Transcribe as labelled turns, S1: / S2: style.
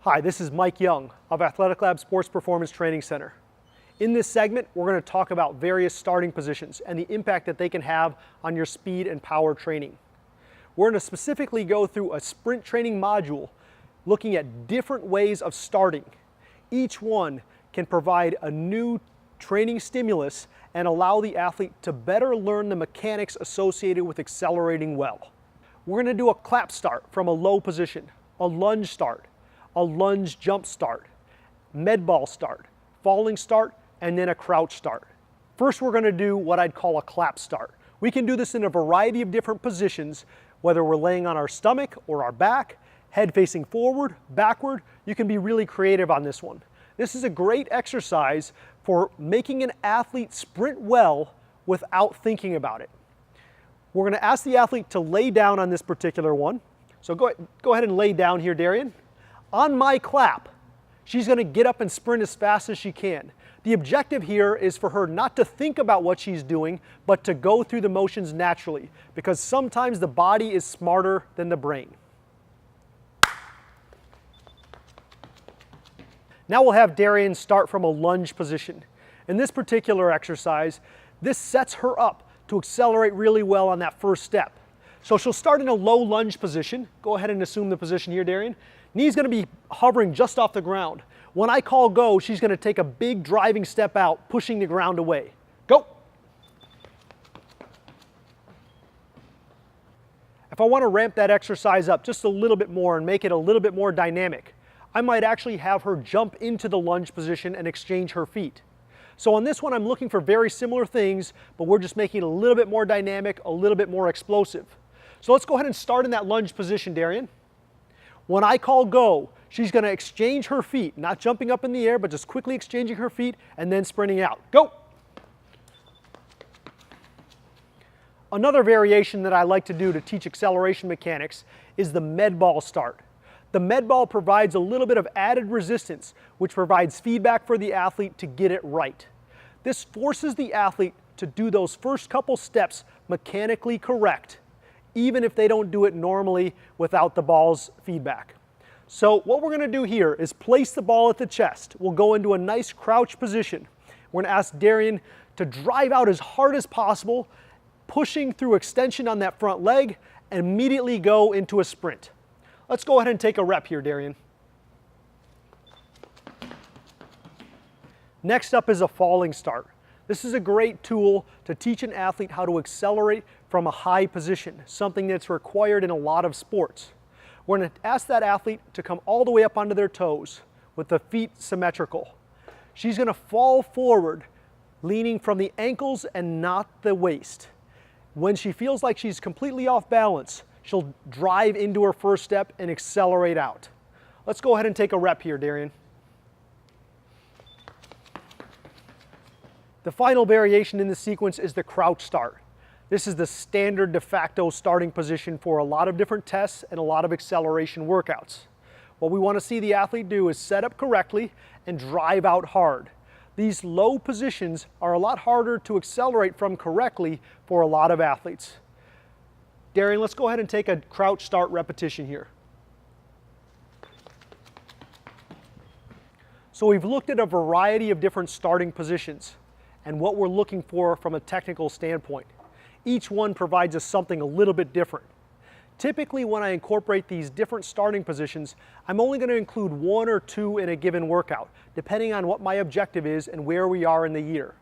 S1: Hi, this is Mike Young of Athletic Lab Sports Performance Training Center. In this segment, we're going to talk about various starting positions and the impact that they can have on your speed and power training. We're going to specifically go through a sprint training module looking at different ways of starting. Each one can provide a new training stimulus and allow the athlete to better learn the mechanics associated with accelerating well. We're going to do a clap start from a low position, a lunge start, a lunge jump start, med ball start, falling start, and then a crouch start. First, we're going to do what I'd call a clap start. We can do this in a variety of different positions, whether we're laying on our stomach or our back, head facing forward, backward. You can be really creative on this one. This is a great exercise for making an athlete sprint well without thinking about it. We're going to ask the athlete to lay down on this particular one. So go ahead and lay down here, Darian. On my clap, she's going to get up and sprint as fast as she can. The objective here is for her not to think about what she's doing, but to go through the motions naturally, because sometimes the body is smarter than the brain. Now we'll have Darian start from a lunge position. In this particular exercise, this sets her up to accelerate really well on that first step. So she'll start in a low lunge position. Go ahead and assume the position here, Darian. Knee's going to be hovering just off the ground. When I call go, she's going to take a big driving step out, pushing the ground away. Go! If I want to ramp that exercise up just a little bit more and make it a little bit more dynamic, I might actually have her jump into the lunge position and exchange her feet. So on this one, I'm looking for very similar things, but we're just making it a little bit more dynamic, a little bit more explosive. So let's go ahead and start in that lunge position, Darian. When I call go, she's going to exchange her feet, not jumping up in the air, but just quickly exchanging her feet and then sprinting out. Go! Another variation that I like to do to teach acceleration mechanics is the med ball start. The med ball provides a little bit of added resistance, which provides feedback for the athlete to get it right. This forces the athlete to do those first couple steps mechanically correct, even if they don't do it normally without the ball's feedback. So what we're going to do here is place the ball at the chest. We'll go into a nice crouch position. We're going to ask Darian to drive out as hard as possible, pushing through extension on that front leg, and immediately go into a sprint. Let's go ahead and take a rep here, Darian. Next up is a falling start. This is a great tool to teach an athlete how to accelerate from a high position, something that's required in a lot of sports. We're going to ask that athlete to come all the way up onto their toes with the feet symmetrical. She's going to fall forward, leaning from the ankles and not the waist. When she feels like she's completely off balance, she'll drive into her first step and accelerate out. Let's go ahead and take a rep here, Darian. The final variation in the sequence is the crouch start. This is the standard de facto starting position for a lot of different tests and a lot of acceleration workouts. What we want to see the athlete do is set up correctly and drive out hard. These low positions are a lot harder to accelerate from correctly for a lot of athletes. Darian, let's go ahead and take a crouch start repetition here. So we've looked at a variety of different starting positions and what we're looking for from a technical standpoint. Each one provides us something a little bit different. Typically, when I incorporate these different starting positions, I'm only going to include one or two in a given workout, depending on what my objective is and where we are in the year.